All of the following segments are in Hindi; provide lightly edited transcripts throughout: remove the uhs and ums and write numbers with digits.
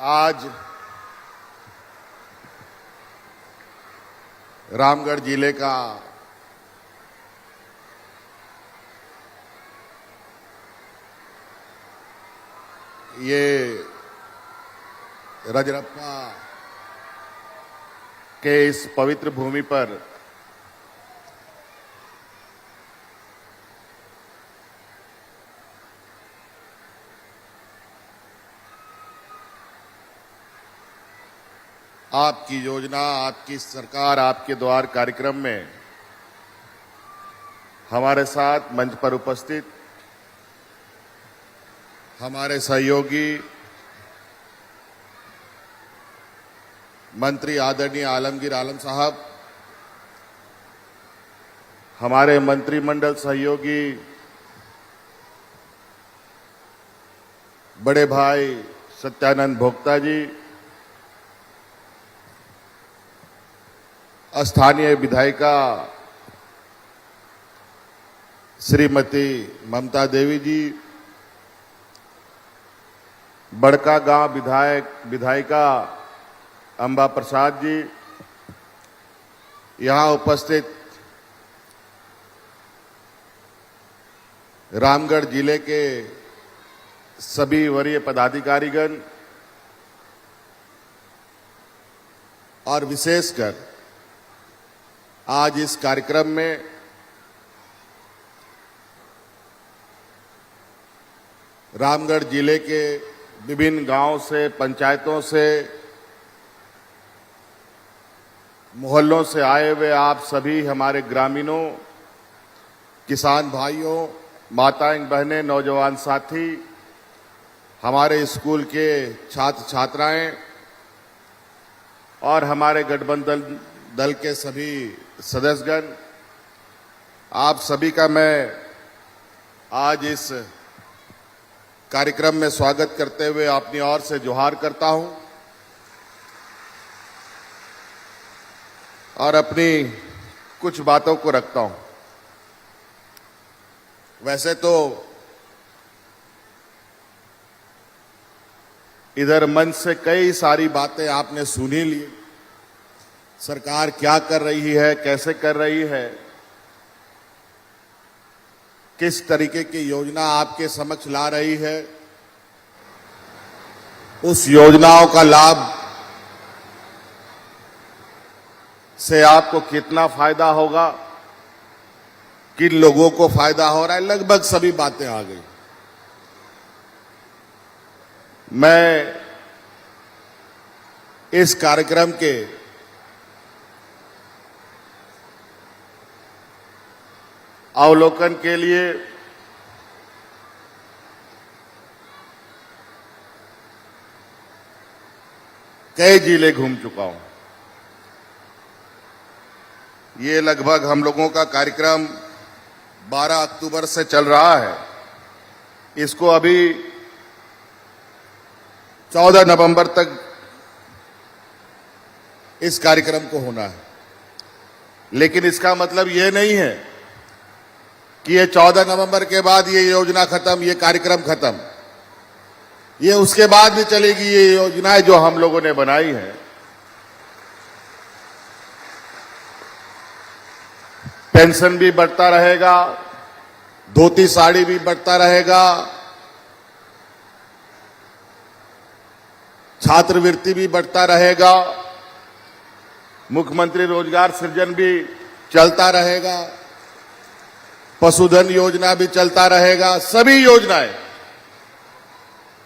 आज रामगढ़ जिले का ये रजरप्पा के इस पवित्र भूमि पर आपकी योजना, आपकी सरकार, आपके द्वार कार्यक्रम में हमारे साथ मंच पर उपस्थित हमारे सहयोगी मंत्री आदरणीय आलमगीर आलम साहब, हमारे मंत्रिमंडल सहयोगी बड़े भाई सत्यानंद भोक्ता जी, स्थानीय विधायिका श्रीमती ममता देवी जी, बड़का गांव विधायिका अंबा प्रसाद जी, यहां उपस्थित रामगढ़ जिले के सभी वरीय पदाधिकारीगण और विशेषकर आज इस कार्यक्रम में रामगढ़ जिले के विभिन्न गांवों से, पंचायतों से, मोहल्लों से आए हुए आप सभी हमारे ग्रामीणों, किसान भाइयों, माताएं बहनें, नौजवान साथी, हमारे स्कूल के छात्र छात्राएं और हमारे गठबंधन दल के सभी सदस्यगण, आप सभी का मैं आज इस कार्यक्रम में स्वागत करते हुए अपनी ओर से जोहार करता हूं और अपनी कुछ बातों को रखता हूं। वैसे तो इधर मंच से कई सारी बातें आपने सुन ही ली, सरकार क्या कर रही है, कैसे कर रही है, किस तरीके की योजना आपके समक्ष ला रही है, उस योजनाओं का लाभ से आपको कितना फायदा होगा, किन लोगों को फायदा हो रहा है, लगभग सभी बातें आ गई। मैं इस कार्यक्रम के अवलोकन के लिए कई जिले घूम चुका हूं। ये लगभग हम लोगों का कार्यक्रम 12 अक्टूबर से चल रहा है। इसको अभी 14 नवंबर तक इस कार्यक्रम को होना है, लेकिन इसका मतलब ये नहीं है कि ये 14 नवंबर के बाद ये योजना खत्म, ये कार्यक्रम खत्म। ये उसके बाद भी चलेगी। ये योजनाएं जो हम लोगों ने बनाई है, पेंशन भी बढ़ता रहेगा, धोती साड़ी भी बढ़ता रहेगा, छात्रवृत्ति भी बढ़ता रहेगा, मुख्यमंत्री रोजगार सृजन भी चलता रहेगा, पशुधन योजना भी चलता रहेगा। सभी योजनाएं,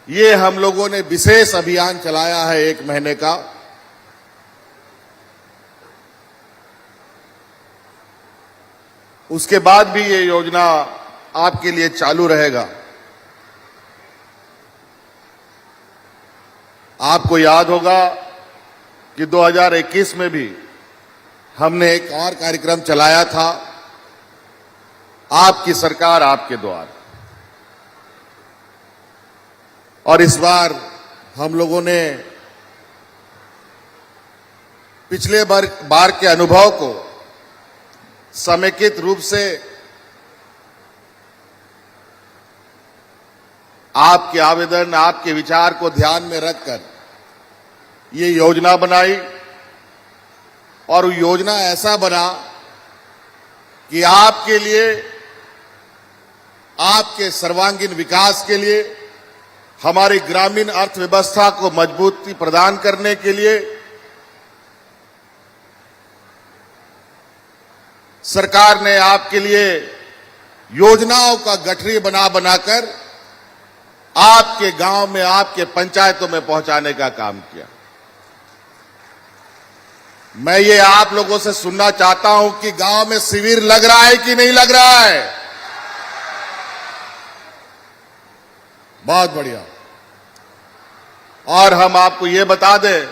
ये हम लोगों ने विशेष अभियान चलाया है 1 महीने का। उसके बाद भी ये योजना आपके लिए चालू रहेगा। आपको याद होगा कि 2021 में भी हमने एक और कार्यक्रम चलाया था, आपकी सरकार आपके द्वार। और इस बार हम लोगों ने पिछले बार के अनुभव को समेकित रूप से आपके आवेदन, आपके विचार को ध्यान में रखकर ये योजना बनाई और योजना ऐसा बना कि आपके लिए, आपके सर्वांगीण विकास के लिए, हमारी ग्रामीण अर्थव्यवस्था को मजबूती प्रदान करने के लिए सरकार ने आपके लिए योजनाओं का गठरी बना बनाकर आपके गांव में, आपके पंचायतों में पहुंचाने का काम किया। मैं ये आप लोगों से सुनना चाहता हूं कि गांव में शिविर लग रहा है कि नहीं लग रहा है? बहुत बढ़िया। और हम आपको ये बता दें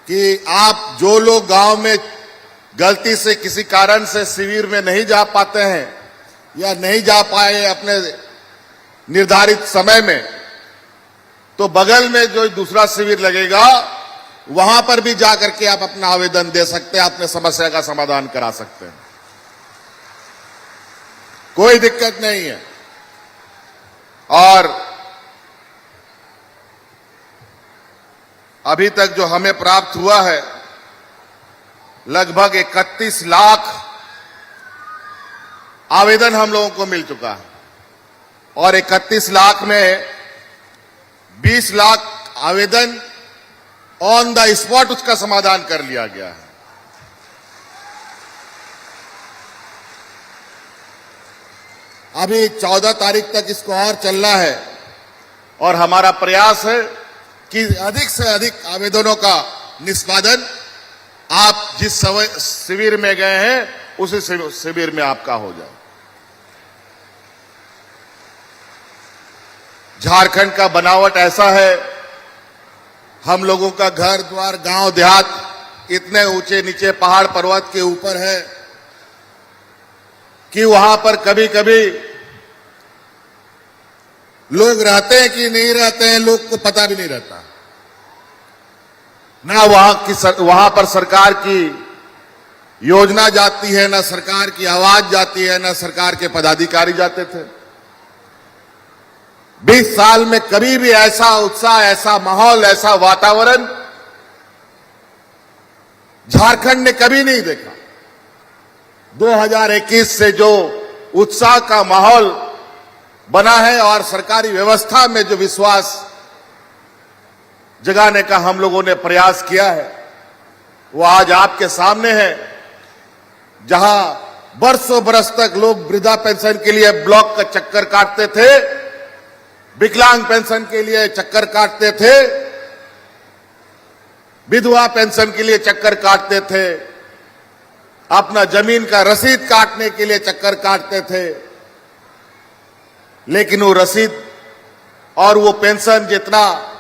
कि आप जो लोग गांव में गलती से किसी कारण से शिविर में नहीं जा पाते हैं या नहीं जा पाए अपने निर्धारित समय में, तो बगल में जो दूसरा शिविर लगेगा वहां पर भी जाकर के आप अपना आवेदन दे सकते हैं, अपने समस्या का समाधान करा सकते हैं, कोई दिक्कत नहीं है। और अभी तक जो हमें प्राप्त हुआ है लगभग 31 लाख आवेदन हम लोगों को मिल चुका है और 31 लाख में 20 लाख आवेदन ऑन द स्पॉट उसका समाधान कर लिया गया है। अभी 14 तारीख तक इसको और चलना है और हमारा प्रयास है कि अधिक से अधिक आवेदनों का निष्पादन आप जिस शिविर में गए हैं उसी शिविर में आपका हो जाए। झारखंड का बनावट ऐसा है, हम लोगों का घर द्वार, गांव देहात इतने ऊंचे नीचे पहाड़ पर्वत के ऊपर है कि वहां पर कभी कभी लोग रहते हैं कि नहीं रहते हैं, लोग को पता भी नहीं रहता। ना वहां पर सरकार की योजना जाती है, ना सरकार की आवाज जाती है, ना सरकार के पदाधिकारी जाते थे। 20 साल में कभी भी ऐसा उत्साह, ऐसा माहौल, ऐसा वातावरण झारखंड ने कभी नहीं देखा। 2021 से जो उत्साह का माहौल बना है और सरकारी व्यवस्था में जो विश्वास जगाने का हम लोगों ने प्रयास किया है वो आज आपके सामने है। जहां बरसों बरस तक लोग वृद्धा पेंशन के लिए ब्लॉक का चक्कर काटते थे, विकलांग पेंशन के लिए चक्कर काटते थे, विधवा पेंशन के लिए चक्कर काटते थे, अपना जमीन का रसीद काटने के लिए चक्कर काटते थे, लेकिन वो रसीद और वो पेंशन जितना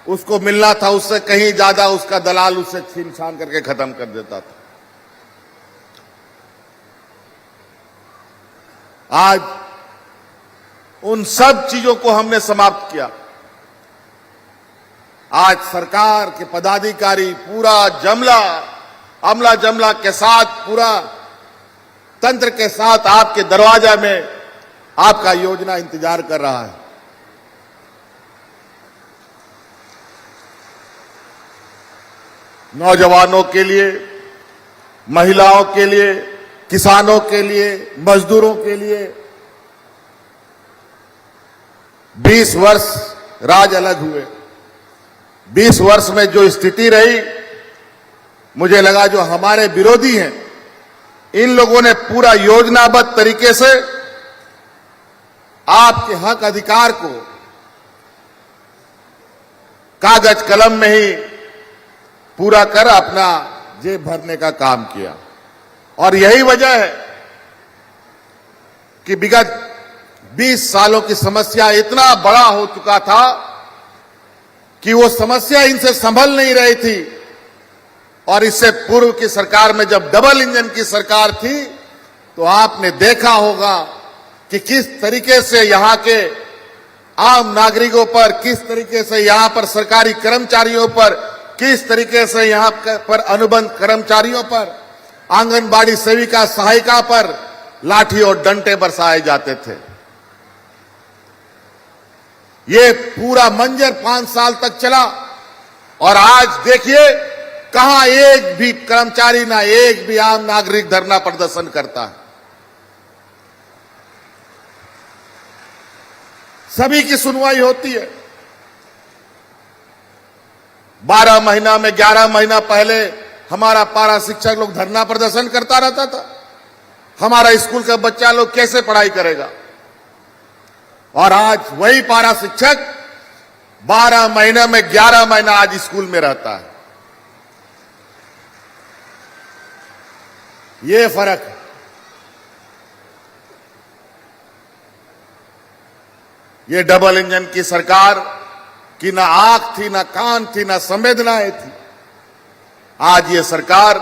उसको मिलना था उससे कहीं ज्यादा उसका दलाल उससे छीन छान करके खत्म कर देता था। आज उन सब चीजों को हमने समाप्त किया। आज सरकार के पदाधिकारी पूरा अमला जमला के साथ, पूरा तंत्र के साथ आपके दरवाजा में आपका योजना इंतजार कर रहा है। नौजवानों के लिए, महिलाओं के लिए, किसानों के लिए, मजदूरों के लिए 20 वर्ष राज अलग हुए। 20 वर्ष में जो स्थिति रही, मुझे लगा जो हमारे विरोधी हैं इन लोगों ने पूरा योजनाबद्ध तरीके से आपके हक अधिकार को कागज कलम में ही पूरा कर अपना जेब भरने का काम किया। और यही वजह है कि विगत 20 सालों की समस्या इतना बड़ा हो चुका था कि वो समस्या इनसे संभल नहीं रही थी। और इससे पूर्व की सरकार में जब डबल इंजन की सरकार थी तो आपने देखा होगा कि किस तरीके से यहां के आम नागरिकों पर, किस तरीके से यहां पर सरकारी कर्मचारियों पर, किस तरीके से यहां पर अनुबंध कर्मचारियों पर, आंगनबाड़ी सेविका सहायिका पर लाठी और डंडे बरसाए जाते थे। ये पूरा मंजर 5 साल तक चला और आज देखिए कहां एक भी कर्मचारी ना एक भी आम नागरिक धरना प्रदर्शन करता है। सभी की सुनवाई होती है। 12 महीना में 11 महीना पहले हमारा पारा शिक्षक लोग धरना प्रदर्शन करता रहता था। हमारा स्कूल का बच्चा लोग कैसे पढ़ाई करेगा? और आज वही पारा शिक्षक 12 महीने में 11 महीना आज स्कूल में रहता है। ये फर्क है। ये डबल इंजन की सरकार की ना आंख थी, ना कान थी, ना संवेदनाएं थी। आज ये सरकार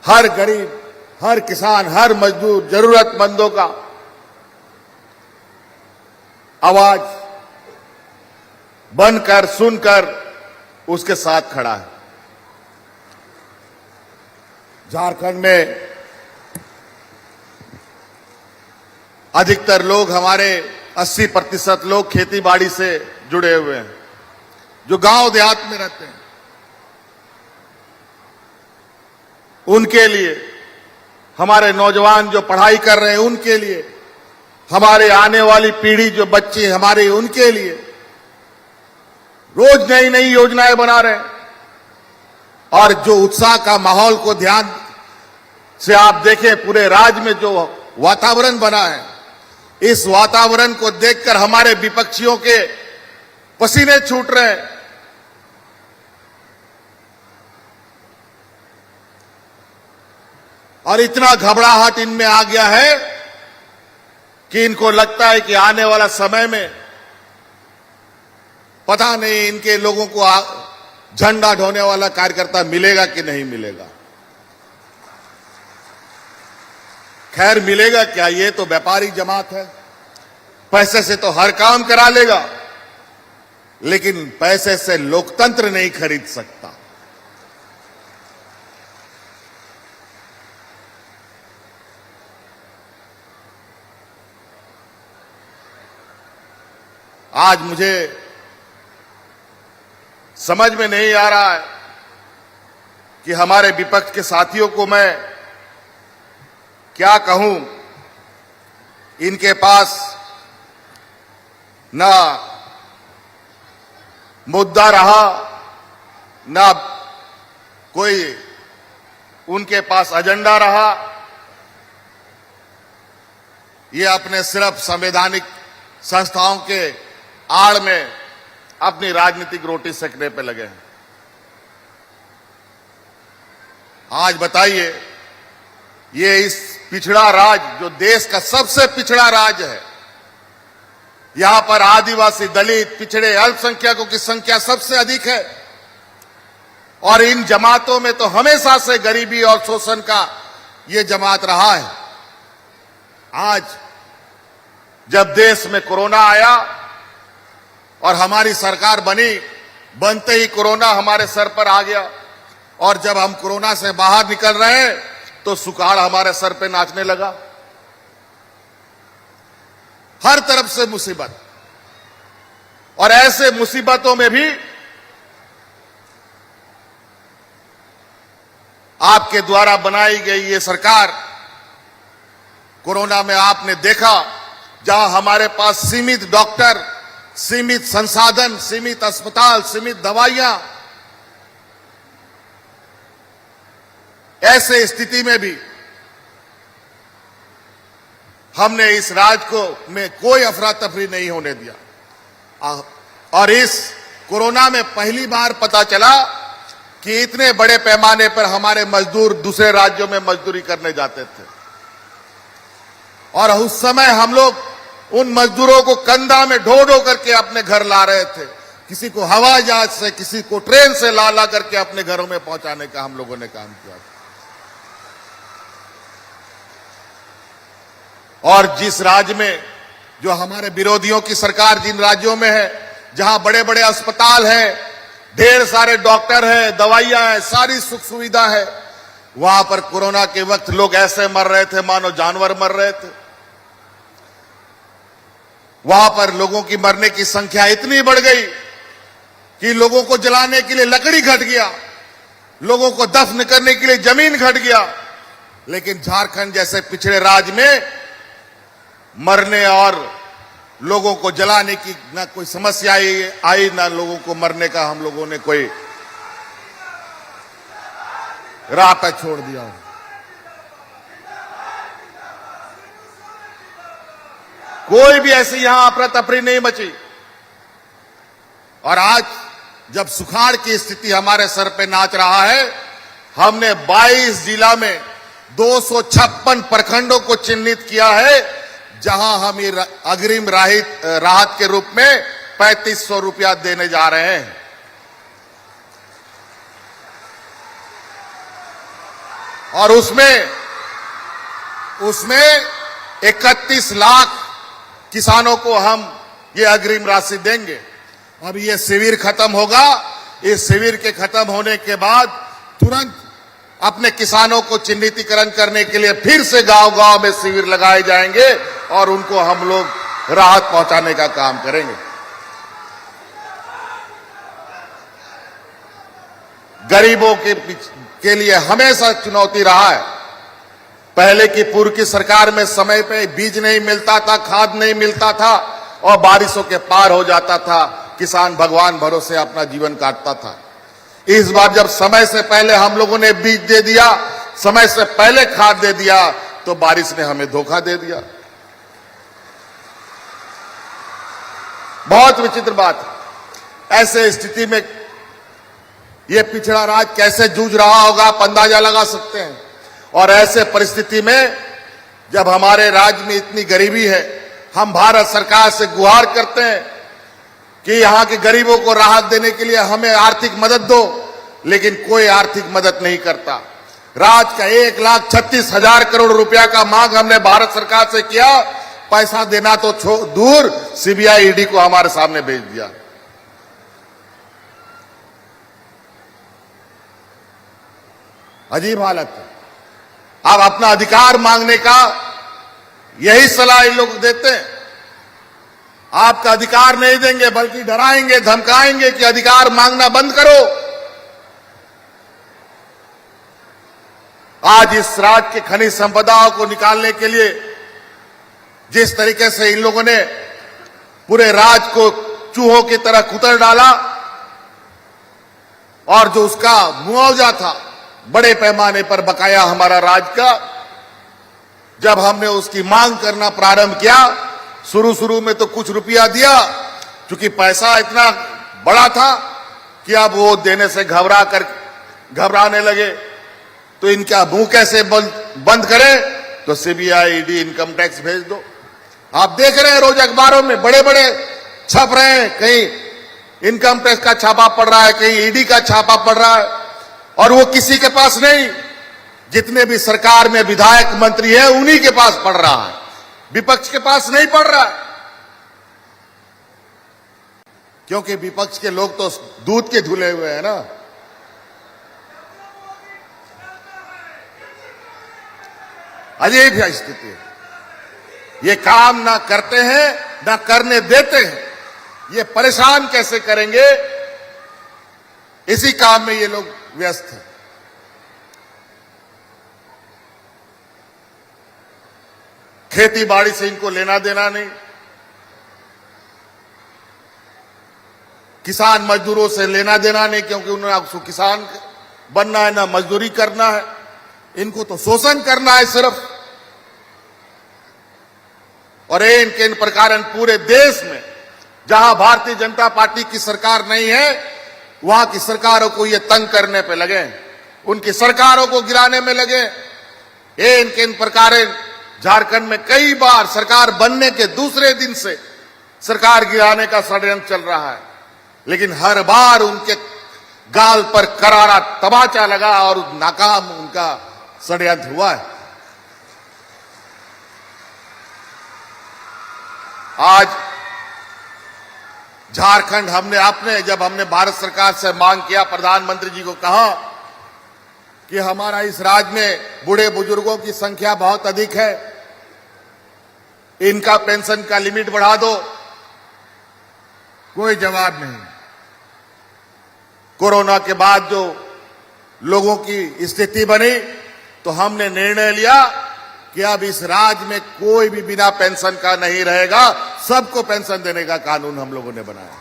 हर गरीब, हर किसान, हर मजदूर, जरूरतमंदों का आवाज बनकर सुनकर उसके साथ खड़ा है। झारखंड में अधिकतर लोग, हमारे 80% लोग खेती बाड़ी से जुड़े हुए हैं, जो गांव देहात में रहते हैं। उनके लिए, हमारे नौजवान जो पढ़ाई कर रहे हैं उनके लिए, हमारे आने वाली पीढ़ी जो बच्चे हमारे, उनके लिए रोज नई नई योजनाएं बना रहे हैं। और जो उत्साह का माहौल को ध्यान से आप देखें, पूरे राज्य में जो वातावरण बना है, इस वातावरण को देखकर हमारे विपक्षियों के पसीने छूट रहे हैं। और इतना घबराहट इनमें आ गया है कि इनको लगता है कि आने वाला समय में पता नहीं इनके लोगों को झंडा ढोने वाला कार्यकर्ता मिलेगा कि नहीं मिलेगा। खैर, मिलेगा क्या? ये तो व्यापारी जमात है, पैसे से तो हर काम करा लेगा, लेकिन पैसे से लोकतंत्र नहीं खरीद सकता। आज मुझे समझ में नहीं आ रहा है कि हमारे विपक्ष के साथियों को मैं क्या कहूं। इनके पास ना मुद्दा रहा, ना कोई उनके पास एजेंडा रहा। ये अपने सिर्फ संवैधानिक संस्थाओं के आड़ में अपनी राजनीतिक रोटी सेकने पे लगे हैं। आज बताइए, ये इस पिछड़ा राज्य, जो देश का सबसे पिछड़ा राज्य है, यहां पर आदिवासी, दलित, पिछड़े, अल्पसंख्यकों की संख्या सबसे अधिक है। और इन जमातों में तो हमेशा से गरीबी और शोषण का ये जमात रहा है। आज जब देश में कोरोना आया और हमारी सरकार बनी, बनते ही कोरोना हमारे सर पर आ गया। और जब हम कोरोना से बाहर निकल रहे हैं तो सुखाड़ हमारे सर पे नाचने लगा। हर तरफ से मुसीबत, और ऐसे मुसीबतों में भी आपके द्वारा बनाई गई ये सरकार, कोरोना में आपने देखा, जहां हमारे पास सीमित डॉक्टर, सीमित संसाधन, सीमित अस्पताल, सीमित दवाइयां, ऐसे स्थिति में भी हमने इस राज्य को में कोई अफरा तफरी नहीं होने दिया। और इस कोरोना में पहली बार पता चला कि इतने बड़े पैमाने पर हमारे मजदूर दूसरे राज्यों में मजदूरी करने जाते थे। और उस समय हम लोग उन मजदूरों को कंधा में ढो ढो करके अपने घर ला रहे थे। किसी को हवाई जहाज से, किसी को ट्रेन से ला ला करके अपने घरों में पहुंचाने का हम लोगों ने काम किया। और जिस राज्य में, जो हमारे विरोधियों की सरकार जिन राज्यों में है, जहां बड़े बड़े अस्पताल हैं, ढेर सारे डॉक्टर हैं, दवाइयां हैं, सारी सुख सुविधा है, वहां पर कोरोना के वक्त लोग ऐसे मर रहे थे मानो जानवर मर रहे थे। वहां पर लोगों की मरने की संख्या इतनी बढ़ गई कि लोगों को जलाने के लिए लकड़ी घट गया, लोगों को दफन करने के लिए जमीन घट गया। लेकिन झारखंड जैसे पिछड़े राज्य में मरने और लोगों को जलाने की ना कोई समस्या आई, ना लोगों को मरने का हम लोगों ने कोई राह पे छोड़ दिया। कोई भी ऐसी यहां अफरा तफरी नहीं मची। और आज जब सुखाड़ की स्थिति हमारे सर पे नाच रहा है, हमने 22 जिला में 256 प्रखंडों को चिन्हित किया है, जहां हम ये अग्रिम राहत के रूप में 3500 रुपया देने जा रहे हैं। और उसमें 31 लाख किसानों को हम ये अग्रिम राशि देंगे। अब ये शिविर खत्म होगा, इस शिविर के खत्म होने के बाद तुरंत अपने किसानों को चिन्हितीकरण करने के लिए फिर से गांव-गांव में शिविर लगाए जाएंगे और उनको हम लोग राहत पहुंचाने का काम करेंगे। गरीबों के लिए हमेशा चुनौती रहा है। पहले की पूर्व की सरकार में समय पे बीज नहीं मिलता था, खाद नहीं मिलता था और बारिशों के पार हो जाता था, किसान भगवान भरोसे अपना जीवन काटता था। इस बार जब समय से पहले हम लोगों ने बीज दे दिया, समय से पहले खाद दे दिया, तो बारिश ने हमें धोखा दे दिया। बहुत विचित्र बात है। ऐसे स्थिति में यह पिछड़ा राज्य कैसे जूझ रहा होगा, आप अंदाजा लगा सकते हैं। और ऐसे परिस्थिति में जब हमारे राज्य में इतनी गरीबी है, हम भारत सरकार से गुहार करते हैं कि यहां के गरीबों को राहत देने के लिए हमें आर्थिक मदद दो, लेकिन कोई आर्थिक मदद नहीं करता। राज्य का 1,36,000 करोड़ रुपया का मांग हमने भारत सरकार से किया, पैसा देना तो दूर, सीबीआई ईडी को हमारे सामने भेज दिया। अजीब हालत है। अब अपना अधिकार मांगने का यही सलाह इन लोग देते हैं। आपका अधिकार नहीं देंगे, बल्कि डराएंगे, धमकाएंगे कि अधिकार मांगना बंद करो। आज इस राज्य के खनिज संपदाओं को निकालने के लिए जिस तरीके से इन लोगों ने पूरे राज्य को चूहों की तरह कुतर डाला, और जो उसका मुआवजा था बड़े पैमाने पर बकाया हमारा राज्य का, जब हमने उसकी मांग करना प्रारंभ किया, शुरू में तो कुछ रुपया दिया, क्योंकि पैसा इतना बड़ा था कि अब वो देने से घबराने लगे। तो इनका मुंह कैसे बंद करें, तो सीबीआई ईडी इनकम टैक्स भेज दो। आप देख रहे हैं रोज अखबारों में बड़े बड़े छप रहे हैं, कहीं इनकम टैक्स का छापा पड़ रहा है, कहीं ईडी का छापा पड़ रहा है, और वो किसी के पास नहीं, जितने भी सरकार में विधायक मंत्री हैं उन्हीं के पास पड़ रहा है, विपक्ष के पास नहीं पड़ रहा है। क्योंकि विपक्ष के लोग तो दूध के धुले हुए हैं ना। अजीब है स्थिति है। ये काम ना करते हैं, ना करने देते हैं। ये परेशान कैसे करेंगे, इसी काम में ये लोग व्यस्त हैं। खेती बाड़ी से इनको लेना देना नहीं, किसान मजदूरों से लेना देना नहीं, क्योंकि उन्हें किसान बनना है ना मजदूरी करना है। इनको तो शोषण करना है सिर्फ। और इन प्रकार पूरे देश में जहां भारतीय जनता पार्टी की सरकार नहीं है, वहां की सरकारों को ये तंग करने पे लगे, उनकी सरकारों को गिराने में लगे। इन प्रकार झारखंड में कई बार सरकार बनने के दूसरे दिन से सरकार गिराने का षड्यंत्र चल रहा है, लेकिन हर बार उनके गाल पर करारा तमाचा लगा और नाकाम उनका षड्यंत्र हुआ है। आज झारखंड जब हमने भारत सरकार से मांग किया, प्रधानमंत्री जी को कहा कि हमारा इस राज्य में बूढ़े बुजुर्गों की संख्या बहुत अधिक है, इनका पेंशन का लिमिट बढ़ा दो, कोई जवाब नहीं। कोरोना के बाद जो लोगों की स्थिति बनी तो हमने निर्णय लिया कि अब इस राज्य में कोई भी बिना पेंशन का नहीं रहेगा, सबको पेंशन देने का कानून हम लोगों ने बनाया।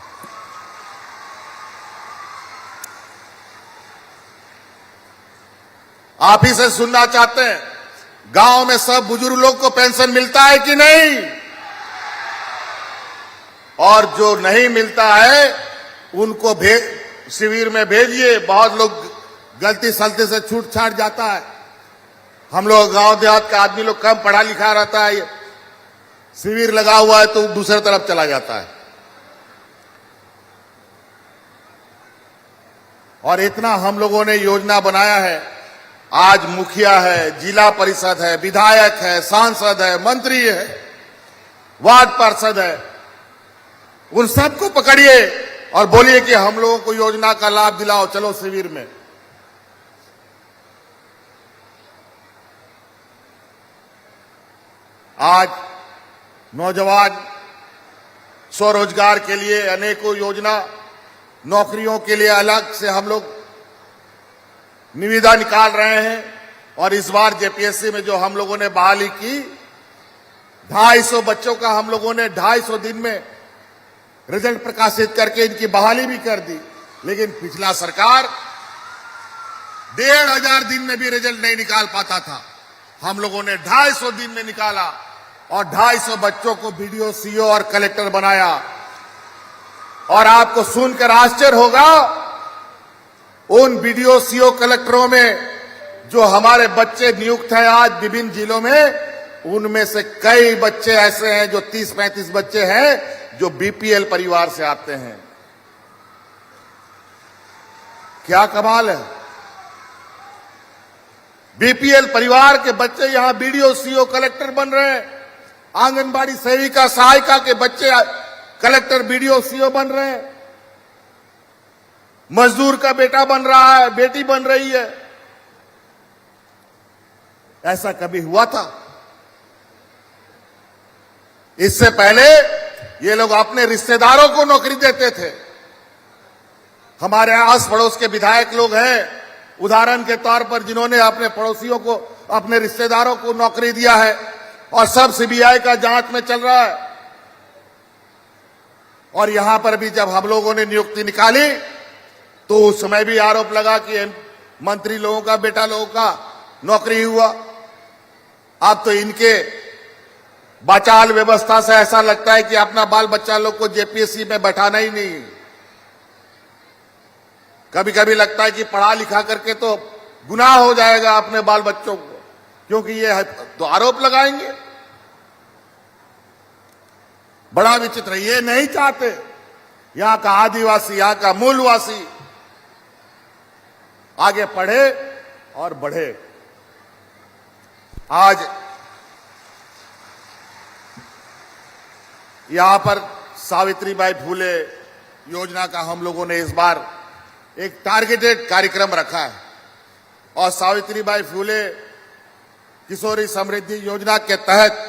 आप ही से सुनना चाहते हैं, गांव में सब बुजुर्ग लोग को पेंशन मिलता है कि नहीं? और जो नहीं मिलता है उनको शिविर में भेजिए। बहुत लोग गलती सलती से छूट छाट जाता है। हम लोग गांव देहात का आदमी लोग कम पढ़ा लिखा रहता है, शिविर लगा हुआ है तो दूसरी तरफ चला जाता है। और इतना हम लोगों ने योजना बनाया है। आज मुखिया है, जिला परिषद है, विधायक है, सांसद है, मंत्री है, वार्ड पार्षद है, उन सबको पकड़िए और बोलिए कि हम लोगों को योजना का लाभ दिलाओ, चलो शिविर में। आज नौजवान स्वरोजगार के लिए अनेकों योजना, नौकरियों के लिए अलग से हम लोग निविदा निकाल रहे हैं। और इस बार जेपीएससी में जो हम लोगों ने बहाली की, 250 बच्चों का हम लोगों ने 250 दिन में रिजल्ट प्रकाशित करके इनकी बहाली भी कर दी। लेकिन पिछला सरकार 1500 दिन में भी रिजल्ट नहीं निकाल पाता था, हम लोगों ने 250 दिन में निकाला और 250 बच्चों को बीडीओ, सीओ और कलेक्टर बनाया। और आपको सुनकर आश्चर्य होगा, उन बीडीओ, सीओ, कलेक्टरों में जो हमारे बच्चे नियुक्त हैं आज विभिन्न जिलों में, उनमें से कई बच्चे ऐसे हैं, जो 30-35 बच्चे हैं जो बीपीएल परिवार से आते हैं। क्या कमाल है! बीपीएल परिवार के बच्चे यहां बीडीओ, सीओ, कलेक्टर बन रहे हैं। आंगनबाड़ी सेविका, सहायिका के बच्चे कलेक्टर, बीडीओ, सीओ बन रहे हैं। मजदूर का बेटा बन रहा है, बेटी बन रही है। ऐसा कभी हुआ था? इससे पहले ये लोग अपने रिश्तेदारों को नौकरी देते थे। हमारे आस पड़ोस के विधायक लोग हैं, उदाहरण के तौर पर, जिन्होंने अपने पड़ोसियों को, अपने रिश्तेदारों को नौकरी दिया है और सब सीबीआई का जांच में चल रहा है। और यहां पर भी जब हम लोगों ने नियुक्ति निकाली तो उस समय भी आरोप लगा कि मंत्री लोगों का बेटा लोगों का नौकरी हुआ। अब तो इनके बचाल व्यवस्था से ऐसा लगता है कि अपना बाल बच्चा लोग को जेपीएससी में बैठाना ही नहीं। कभी कभी लगता है कि पढ़ा लिखा करके तो गुनाह हो जाएगा अपने बाल बच्चों को, क्योंकि ये तो आरोप लगाएंगे। बड़ा विचित्र, ये नहीं चाहते यहां का आदिवासी, यहां का मूलवासी आगे पढ़े और बढ़े। आज यहां पर सावित्रीबाई फूले योजना का हम लोगों ने इस बार एक टारगेटेड कार्यक्रम रखा है। और सावित्रीबाई फूले किशोरी समृद्धि योजना के तहत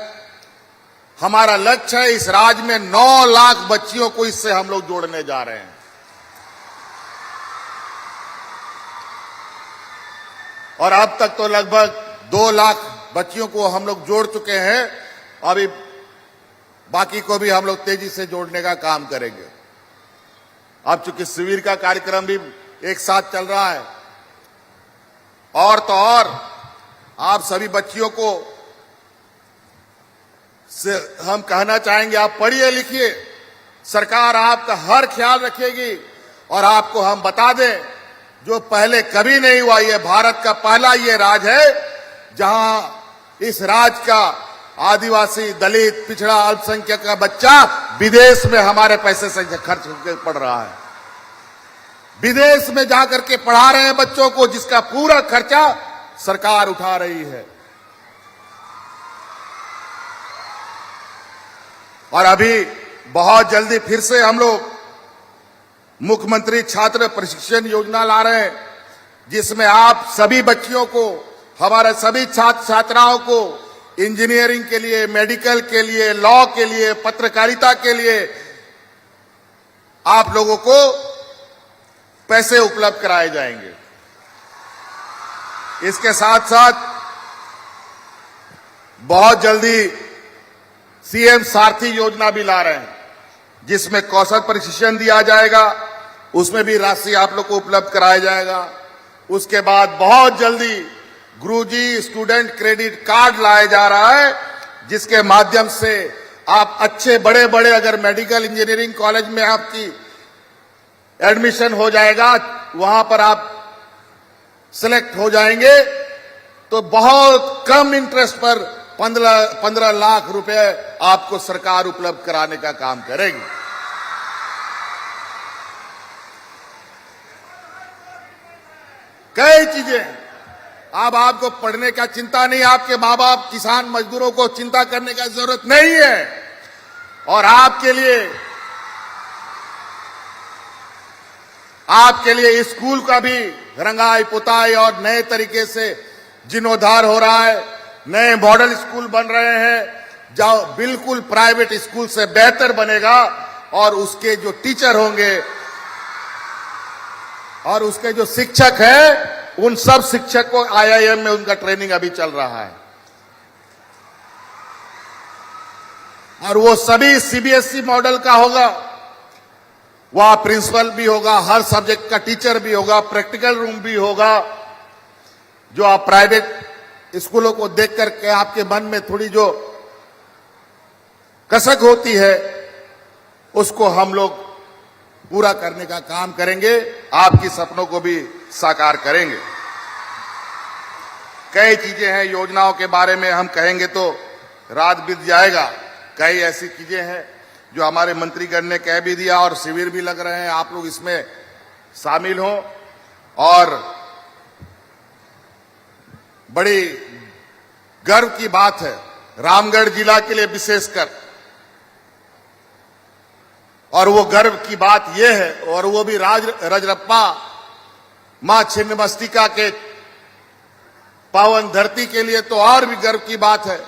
हमारा लक्ष्य है, इस राज्य में 9 लाख बच्चियों को इससे हम लोग जोड़ने जा रहे हैं। और अब तक तो लगभग 2 लाख बच्चियों को हम लोग जोड़ चुके हैं। अभी बाकी को भी हम लोग तेजी से जोड़ने का काम करेंगे। अब चूंकि शिविर का कार्यक्रम भी एक साथ चल रहा है, और तो और आप सभी बच्चियों को से हम कहना चाहेंगे, आप पढ़िए लिखिए, सरकार आपका हर ख्याल रखेगी। और आपको हम बता दें, जो पहले कभी नहीं हुआ, ये भारत का पहला ये राज्य है जहां इस राज्य का आदिवासी, दलित, पिछड़ा, अल्पसंख्यक का बच्चा विदेश में हमारे पैसे से खर्च करके पढ़ रहा है। विदेश में जाकर के पढ़ा रहे हैं बच्चों को, जिसका पूरा खर्चा सरकार उठा रही है। और अभी बहुत जल्दी फिर से हम लोग मुख्यमंत्री छात्र प्रशिक्षण योजना ला रहे हैं, जिसमें आप सभी बच्चियों को, हमारे सभी छात्र छात्राओं को इंजीनियरिंग के लिए, मेडिकल के लिए, लॉ के लिए, पत्रकारिता के लिए आप लोगों को पैसे उपलब्ध कराए जाएंगे। इसके साथ साथ बहुत जल्दी सीएम सारथी योजना भी ला रहे हैं, जिसमें कौशल प्रशिक्षण दिया जाएगा, उसमें भी राशि आप लोग को उपलब्ध कराया जाएगा। उसके बाद बहुत जल्दी गुरुजी स्टूडेंट क्रेडिट कार्ड लाया जा रहा है, जिसके माध्यम से आप अच्छे बड़े बड़े अगर मेडिकल इंजीनियरिंग कॉलेज में आपकी एडमिशन हो जाएगा, वहां पर आप सिलेक्ट हो जाएंगे तो बहुत कम इंटरेस्ट पर 15 लाख रुपए आपको सरकार उपलब्ध कराने का काम करेगी। कई चीजें, अब आपको पढ़ने का चिंता नहीं, आपके मां बाप किसान मजदूरों को चिंता करने का जरूरत नहीं है। और आपके लिए स्कूल का भी रंगाई पुताई और नए तरीके से जीर्णोद्धार हो रहा है। नए मॉडल स्कूल बन रहे हैं जो बिल्कुल प्राइवेट स्कूल से बेहतर बनेगा, और उसके जो टीचर होंगे और उसके जो शिक्षक हैं, उन सब शिक्षक को आईआईएम में उनका ट्रेनिंग अभी चल रहा है। और वो सभी सीबीएसई मॉडल का होगा। वहां प्रिंसिपल भी होगा, हर सब्जेक्ट का टीचर भी होगा, प्रैक्टिकल रूम भी होगा। जो आप प्राइवेट स्कूलों को देख करके आपके मन में थोड़ी जो कसक होती है, उसको हम लोग पूरा करने का काम करेंगे, आपकी सपनों को भी साकार करेंगे। कई चीजें हैं, योजनाओं के बारे में हम कहेंगे तो रात बीत जाएगा। कई ऐसी चीजें हैं जो हमारे मंत्रीगण ने कह भी दिया, और शिविर भी लग रहे हैं, आप लोग इसमें शामिल हों। और बड़ी गर्व की बात है रामगढ़ जिला के लिए विशेषकर, और वो गर्व की बात ये है, और वो भी रजरप्पा मां छिन्नमस्तिका के पावन धरती के लिए तो और भी गर्व की बात है,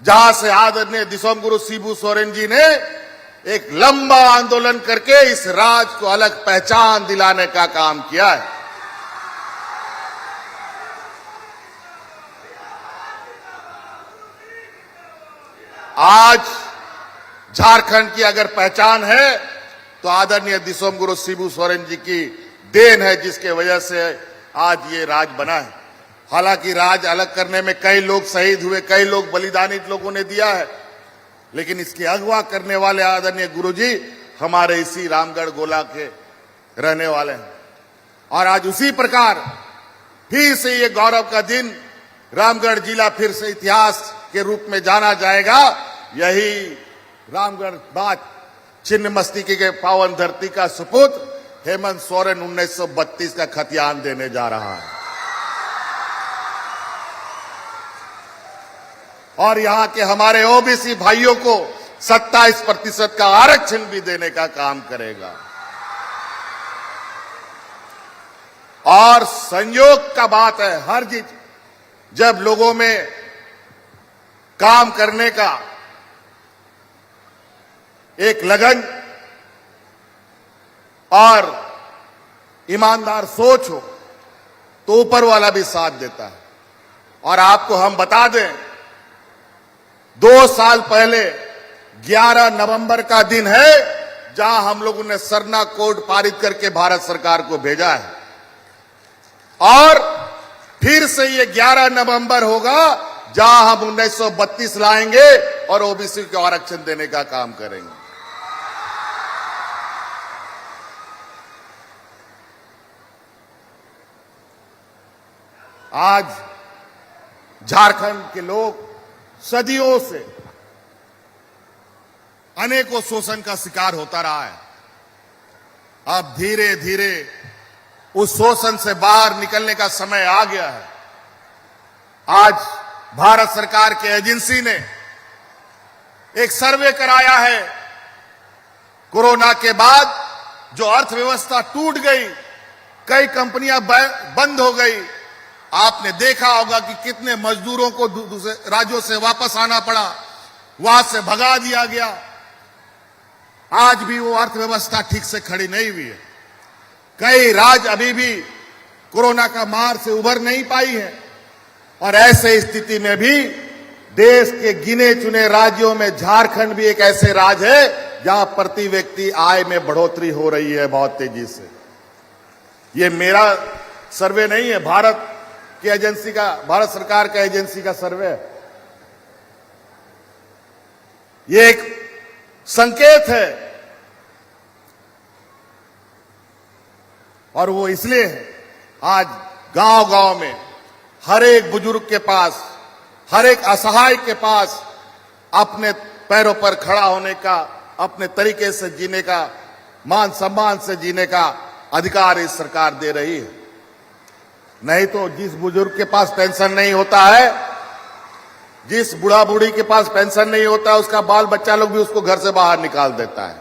जहां से आदरणीय दिसोम गुरु शिबू सोरेन जी ने एक लंबा आंदोलन करके इस राज्य को अलग पहचान दिलाने का काम किया है। आज झारखंड की अगर पहचान है तो आदरणीय दिसोम गुरु शिबू सोरेन जी की देन है, जिसके वजह से आज ये राज बना है। हालांकि राज अलग करने में कई लोग शहीद हुए, कई लोग बलिदानित लोगों ने दिया है, लेकिन इसके अगवा करने वाले आदरणीय गुरुजी हमारे इसी रामगढ़ गोला के रहने वाले हैं। और आज उसी प्रकार फिर से ये गौरव का दिन, रामगढ़ जिला फिर से इतिहास के रूप में जाना जाएगा। यही रामगढ़ बात छिन्नमस्तिका के पावन धरती का सुपुत्र हेमंत सोरेन 1932 का खतियान देने जा रहा है, और यहां के हमारे ओबीसी भाइयों को 27% का आरक्षण भी देने का काम करेगा। और संयोग का बात है, हर चीज जब लोगों में काम करने का एक लगन और ईमानदार सोच हो तो ऊपर वाला भी साथ देता है। और आपको हम बता दें, 2 साल पहले 11 नवंबर का दिन है जहां हम लोगों ने सरना कोड पारित करके भारत सरकार को भेजा है, और फिर से ये 11 नवंबर होगा जहां हम 1932 लाएंगे और ओबीसी को आरक्षण देने का काम करेंगे। आज झारखंड के लोग सदियों से अनेकों शोषण का शिकार होता रहा है। अब धीरे धीरे उस शोषण से बाहर निकलने का समय आ गया है। आज भारत सरकार के एजेंसी ने एक सर्वे कराया है। कोरोना के बाद जो अर्थव्यवस्था टूट गई, कई कंपनियां बंद हो गई, आपने देखा होगा कि कितने मजदूरों को दूसरे राज्यों से वापस आना पड़ा, वहां से भगा दिया गया। आज भी वो अर्थव्यवस्था ठीक से खड़ी नहीं हुई है। कई राज्य अभी भी कोरोना का मार से उभर नहीं पाई है और ऐसे स्थिति में भी देश के गिने चुने राज्यों में झारखंड भी एक ऐसे राज्य है जहां प्रति व्यक्ति आय में बढ़ोतरी हो रही है बहुत तेजी से। ये मेरा सर्वे नहीं है, भारत की एजेंसी का, भारत सरकार का एजेंसी का सर्वे है। ये एक संकेत है और वो इसलिए है आज गांव-गांव में हर एक बुजुर्ग के पास, हर एक असहाय के पास अपने पैरों पर खड़ा होने का, अपने तरीके से जीने का, मान सम्मान से जीने का अधिकार इस सरकार दे रही है। नहीं तो जिस बुजुर्ग के पास पेंशन नहीं होता है, जिस बूढ़ा बूढ़ी के पास पेंशन नहीं होता है, उसका बाल बच्चा लोग भी उसको घर से बाहर निकाल देता है।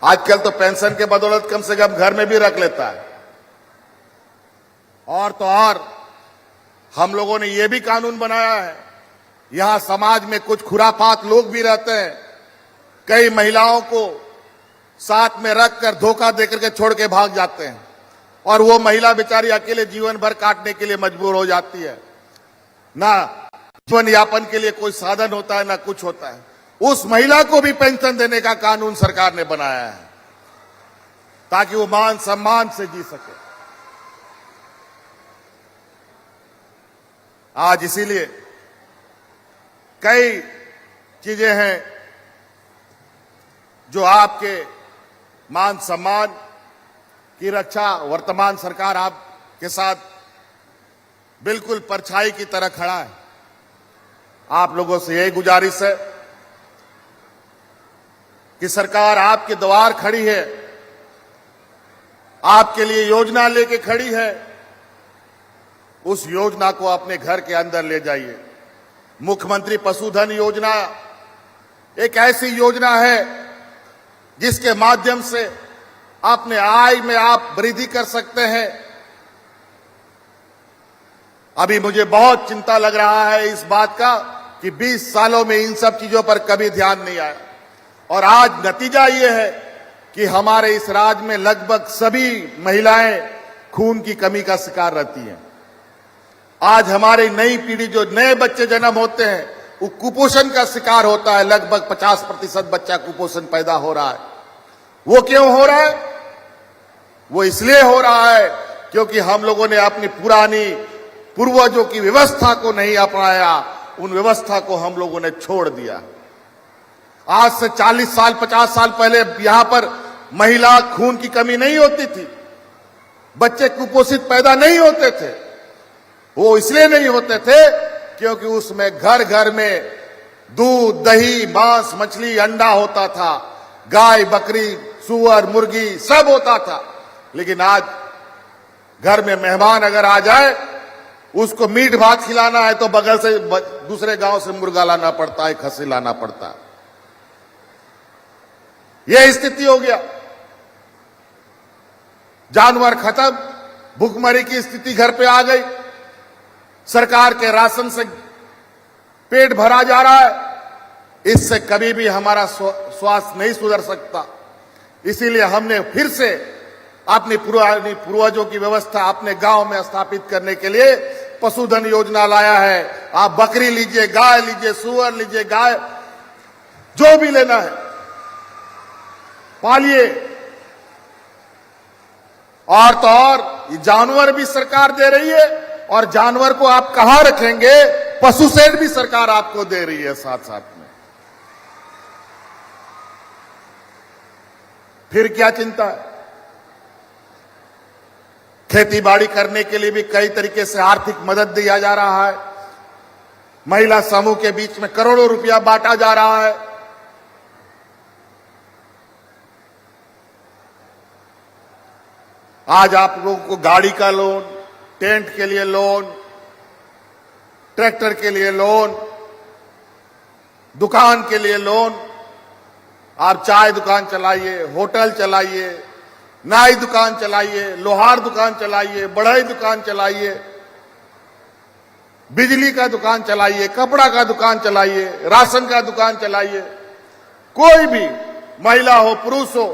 आजकल तो पेंशन के बदौलत कम से कम घर में भी रख लेता है। और तो और हम लोगों ने यह भी कानून बनाया है, यहां समाज में कुछ खुरापात लोग भी रहते हैं, कई महिलाओं को साथ में रखकर धोखा देकर के छोड़ के भाग जाते हैं और वो महिला बेचारी अकेले जीवन भर काटने के लिए मजबूर हो जाती है। ना जीवन यापन के लिए कोई साधन होता है, ना कुछ होता है। उस महिला को भी पेंशन देने का कानून सरकार ने बनाया है ताकि वो मान सम्मान से जी सके। आज इसीलिए कई चीजें हैं जो आपके मान सम्मान की रक्षा वर्तमान सरकार आपके साथ बिल्कुल परछाई की तरह खड़ा है। आप लोगों से यही गुजारिश है कि सरकार आपके द्वार खड़ी है, आपके लिए योजना लेके खड़ी है। उस योजना को अपने घर के अंदर ले जाइए। मुख्यमंत्री पशुधन योजना एक ऐसी योजना है जिसके माध्यम से अपने आय में आप वृद्धि कर सकते हैं। अभी मुझे बहुत चिंता लग रहा है इस बात का कि 20 सालों में इन सब चीजों पर कभी ध्यान नहीं आया और आज नतीजा ये है कि हमारे इस राज्य में लगभग सभी महिलाएं खून की कमी का शिकार रहती हैं। आज हमारी नई पीढ़ी, जो नए बच्चे जन्म होते हैं, वो कुपोषण का शिकार होता है। लगभग 50% बच्चा कुपोषण पैदा हो रहा है। वो क्यों हो रहा है? वो इसलिए हो रहा है क्योंकि हम लोगों ने अपनी पुरानी पूर्वजों की व्यवस्था को नहीं अपनाया, उन व्यवस्था को हम लोगों ने छोड़ दिया। आज से 40 साल 50 साल पहले यहां पर महिला खून की कमी नहीं होती थी, बच्चे कुपोषित पैदा नहीं होते थे। वो इसलिए नहीं होते थे क्योंकि उसमें घर घर में दूध, दही, मांस, मछली, अंडा होता था, गाय, बकरी, सुअर, मुर्गी सब होता था। लेकिन आज घर में मेहमान अगर आ जाए, उसको मीट भात खिलाना है तो बगल से दूसरे गांव से मुर्गा लाना पड़ता है, खस्सी लाना पड़ता है। यह स्थिति हो गया। जानवर खत्म, भूखमरी की स्थिति घर पे आ गई। सरकार के राशन से पेट भरा जा रहा है। इससे कभी भी हमारा स्वास्थ्य नहीं सुधर सकता। इसीलिए हमने फिर से अपनी पुरानी पूर्वजों की व्यवस्था अपने गांव में स्थापित करने के लिए पशुधन योजना लाया है। आप बकरी लीजिए, गाय लीजिए, सुअर लीजिए, गाय जो भी लेना है पालिए। और तो और ये जानवर भी सरकार दे रही है और जानवर को आप कहां रखेंगे, पशु शेड भी सरकार आपको दे रही है साथ साथ में। फिर क्या चिंता है? खेती बाड़ी करने के लिए भी कई तरीके से आर्थिक मदद दिया जा रहा है। महिला समूह के बीच में करोड़ों रुपया बांटा जा रहा है। आज आप लोगों को गाड़ी का लोन, टेंट के लिए लोन, ट्रैक्टर के लिए लोन, दुकान के लिए लोन। आप चाय दुकान चलाइए, होटल चलाइए, नाई दुकान चलाइए, लोहार दुकान चलाइए, बढ़ई दुकान चलाइए। बिजली का दुकान चलाइए, कपड़ा का दुकान चलाइए, राशन का दुकान चलाइए, कोई भी महिला हो पुरुष हो,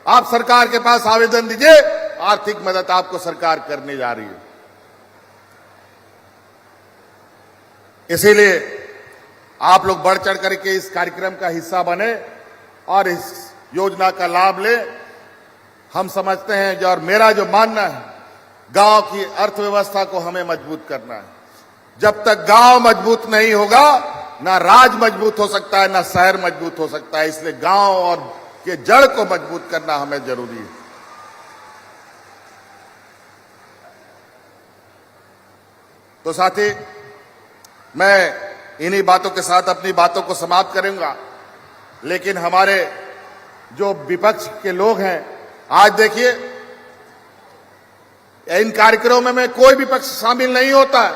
आप सरकार के पास आवेदन दीजिए, आर्थिक मदद आपको सरकार करने जा रही है। इसीलिए आप लोग बढ़ चढ़ करके इस कार्यक्रम का हिस्सा बने और इस योजना का लाभ ले। हम समझते हैं और मेरा जो मानना है, गांव की अर्थव्यवस्था को हमें मजबूत करना है। जब तक गांव मजबूत नहीं होगा, ना राज्य मजबूत हो सकता है, ना शहर मजबूत हो सकता है। इसलिए गांव और के जड़ को मजबूत करना हमें जरूरी है। तो साथी, मैं इन्हीं बातों के साथ अपनी बातों को समाप्त करूंगा। लेकिन हमारे जो विपक्ष के लोग हैं, आज देखिए इन कार्यक्रमों में कोई विपक्ष शामिल नहीं होता है।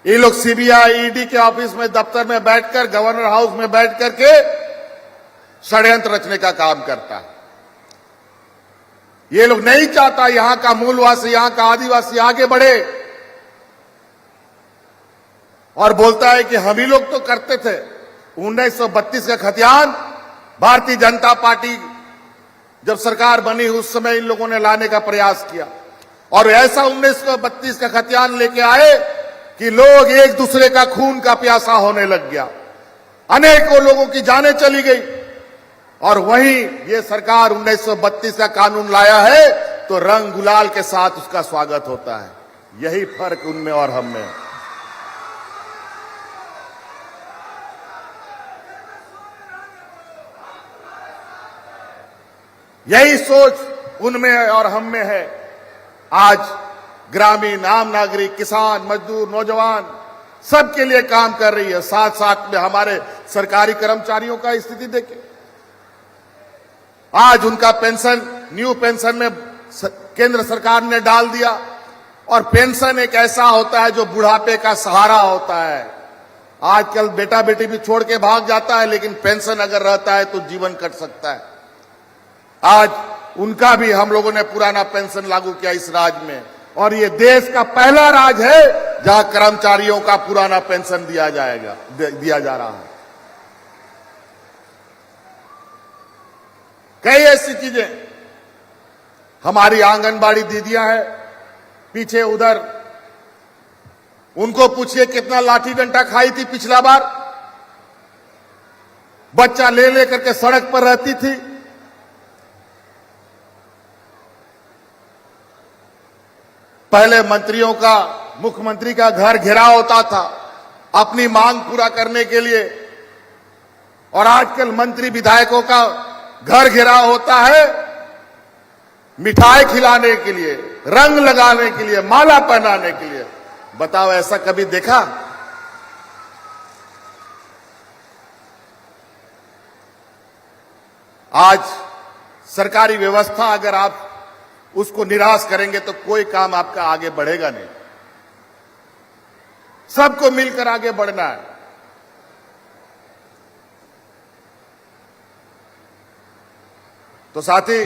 ये लोग सीबीआई, ईडी के ऑफिस में, दफ्तर में बैठकर, गवर्नर हाउस में बैठ करके षड्यंत्र रचने का काम करता है। ये लोग नहीं चाहता यहां का मूलवासी, यहां का आदिवासी आगे बढ़े, और बोलता है कि हम ही लोग तो करते थे। 1932 का खतियान भारतीय जनता पार्टी जब सरकार बनी उस समय इन लोगों ने लाने का प्रयास किया, और ऐसा 1932 का खतियान लेके आए कि लोग एक दूसरे का खून का प्यासा होने लग गया, अनेकों लोगों की जानें चली गई। और वहीं ये सरकार 1932 का कानून लाया है तो रंग गुलाल के साथ उसका स्वागत होता है। यही फर्क उनमें और हम में। यही सोच उनमें और हम में है। आज ग्रामीण, आम नागरिक, किसान, मजदूर, नौजवान सबके लिए काम कर रही है। साथ साथ में हमारे सरकारी कर्मचारियों का स्थिति देखिए। आज उनका पेंशन न्यू पेंशन में केंद्र सरकार ने डाल दिया, और पेंशन एक ऐसा होता है जो बुढ़ापे का सहारा होता है। आजकल बेटा बेटी भी छोड़ के भाग जाता है, लेकिन पेंशन अगर रहता है तो जीवन कट सकता है। आज उनका भी हम लोगों ने पुराना पेंशन लागू किया इस राज्य में, और ये देश का पहला राज्य है जहां कर्मचारियों का पुराना पेंशन दिया जा रहा है। कई ऐसी चीजें, हमारी आंगनबाड़ी दीदियां हैं पीछे उधर, उनको पूछिए कितना लाठी डंडा खाई थी पिछला बार। बच्चा ले लेकर के सड़क पर रहती थी। पहले मंत्रियों का, मुख्यमंत्री का घर घेराव होता था अपनी मांग पूरा करने के लिए, और आजकल मंत्री विधायकों का घर घेराव होता है मिठाई खिलाने के लिए, रंग लगाने के लिए, माला पहनाने के लिए। बताओ, ऐसा कभी देखा? आज सरकारी व्यवस्था अगर आप उसको निराश करेंगे तो कोई काम आपका आगे बढ़ेगा नहीं। सबको मिलकर आगे बढ़ना है। तो साथी,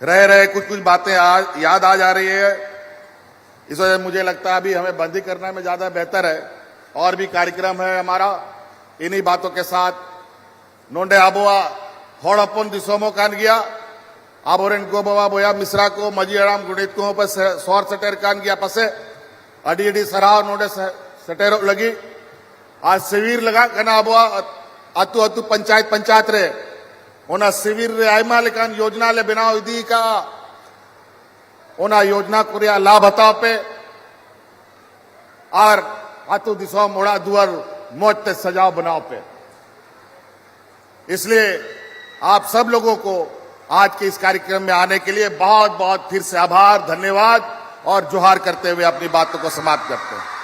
रहे कुछ बातें याद आ जा रही है। इस वजह से मुझे लगता है अभी हमें बंदी करने में ज्यादा बेहतर है। और भी कार्यक्रम है हमारा। इन्हीं बातों के साथ नोंडे आबोआ होड़पन दिसोमो कान गया आबोरेन को बाबा बोया मिश्रा को मजीराम गुणित को पर सौर सटेर कान गया पसे अडी सराव नोडे सटेर लगी। आज शिविर लगा कना आबोआ अतु अतु पंचायत रे ओना शिविर रे आयमा लेकान योजना ले बनाव इदी का ओना योजना को लाभ हताव पे और आतु दिशा मोड़ा दुआर मौज ते सजाव बनाव पे। इसलिए आप सब लोगों को आज के इस कार्यक्रम में आने के लिए बहुत बहुत फिर से आभार, धन्यवाद और जोहार करते हुए अपनी बातों को समाप्त करते हैं।